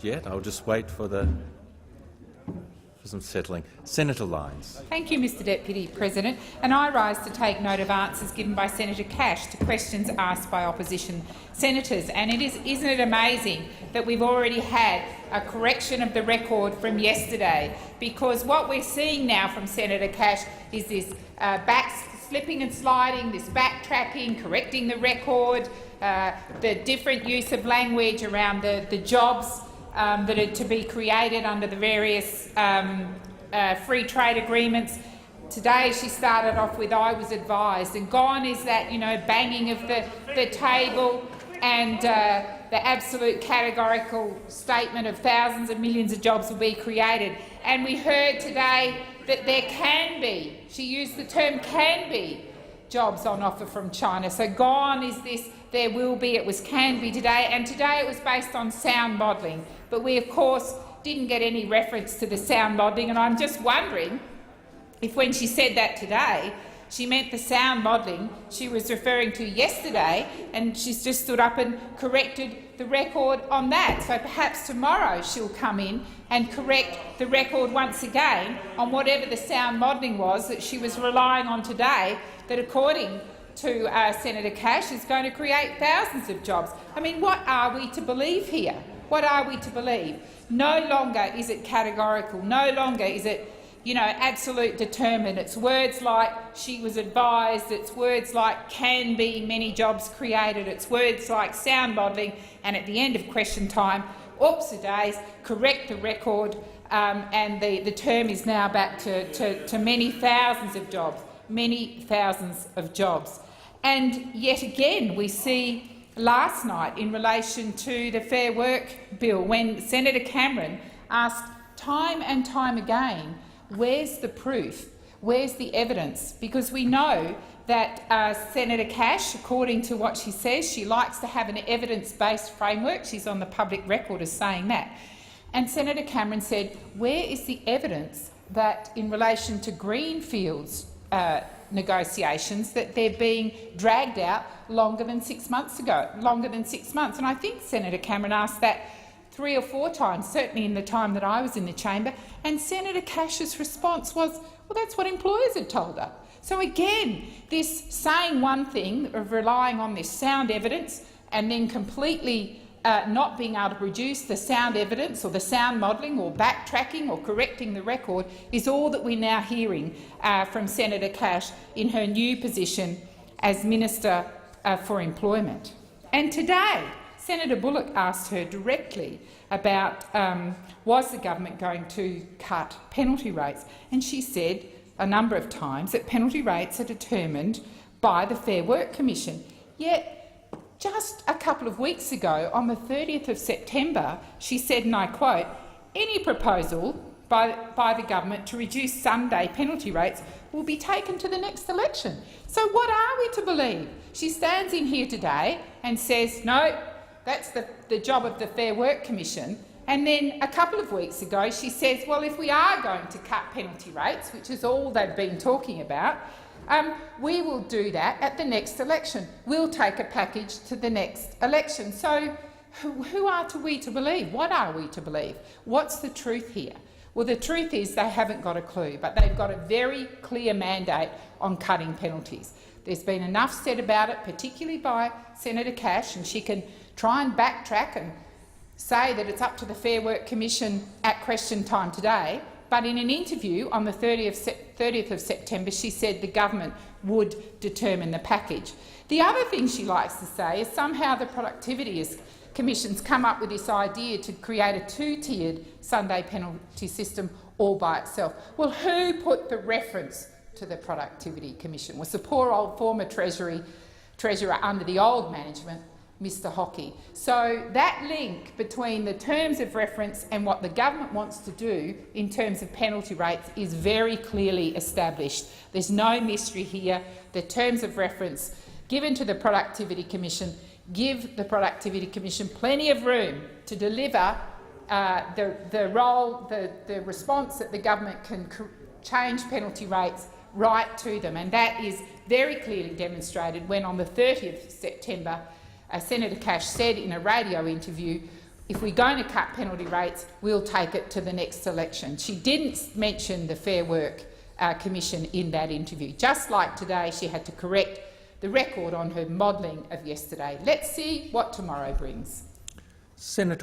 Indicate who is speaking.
Speaker 1: yet. I'll just wait for some settling. Senator Lyons.
Speaker 2: Thank you, Mr Deputy President. And I rise to take note of answers given by Senator Cash to questions asked by opposition senators. And isn't it amazing that we've already had a correction of the record from yesterday? Because what we're seeing now from Senator Cash is this slipping and sliding, this backtracking, correcting the record, the different use of language around the jobs that are to be created under the various free trade agreements. Today she started off with "I was advised," and gone is that banging of the table and the absolute categorical statement of thousands of millions of jobs will be created. And we heard today that there can be, she used the term "can be," jobs on offer from China. So gone is this "there will be," it was "can be" today, and today it was based on sound modelling. But we, of course, didn't get any reference to the sound modelling, and I'm just wondering if when she said that today, she meant the sound modelling she was referring to yesterday, and she's just stood up and corrected the record on that. So perhaps tomorrow she'll come in and correct the record once again on whatever the sound modelling was that she was relying on today, that according to Senator Cash is going to create thousands of jobs. I mean, what are we to believe here? What are we to believe? No longer is it categorical. No longer is it, absolute determined. It's words like "she was advised." It's words like "can be many jobs created." It's words like sound modelling. And at the end of question time, oops-a-days, correct the record, and the term is now back to many thousands of jobs. Many thousands of jobs. And yet again we see last night in relation to the Fairwork Bill, when Senator Cameron asked time and time again, where's the proof, where's the evidence? Because we know that Senator Cash, according to what she says, she likes to have an evidence-based framework. She's on the public record as saying that. And Senator Cameron said, where is the evidence that in relation to Greenfield's negotiations that they're being dragged out longer than 6 months ago, And I think Senator Cameron asked that 3 or 4 times, certainly in the time that I was in the chamber, and Senator Cash's response was, well, that's what employers had told her. So again, this saying one thing, of relying on this sound evidence and then completely not being able to produce the sound evidence or the sound modelling or backtracking or correcting the record is all that we're now hearing from Senator Cash in her new position as Minister for Employment. And today, Senator Bullock asked her directly about was the government going to cut penalty rates, and she said a number of times that penalty rates are determined by the Fair Work Commission. Yet just a couple of weeks ago, on the 30th of September, she said, and I quote, "Any proposal by the government to reduce Sunday penalty rates will be taken to the next election." So what are we to believe? She stands in here today and says, no, that's the job of the Fair Work Commission. And then a couple of weeks ago she says, well, if we are going to cut penalty rates, which is all they've been talking about, we will do that at the next election. We'll take a package to the next election. So who are we to believe? What are we to believe? What's the truth here? Well, the truth is they haven't got a clue, but they've got a very clear mandate on cutting penalties. There's been enough said about it, particularly by Senator Cash, and she can try and backtrack and say that it's up to the Fair Work Commission at question time today. But in an interview on the 30th of September, she said the government would determine the package. The other thing she likes to say is somehow the Productivity Commission's come up with this idea to create a 2-tiered Sunday penalty system all by itself. Well, who put the reference to the Productivity Commission? Was the poor old former Treasurer under the old management, Mr Hockey. So that link between the terms of reference and what the government wants to do in terms of penalty rates is very clearly established. There's no mystery here. The terms of reference given to the Productivity Commission give the Productivity Commission plenty of room to deliver the response that the government can change penalty rates right to them. And that is very clearly demonstrated when on the 30th of September Senator Cash said in a radio interview if we're going to cut penalty rates, we'll take it to the next election. She didn't mention the Fair Work Commission in that interview. Just like today, she had to correct the record on her modelling of yesterday. Let's see what tomorrow brings.
Speaker 1: Senator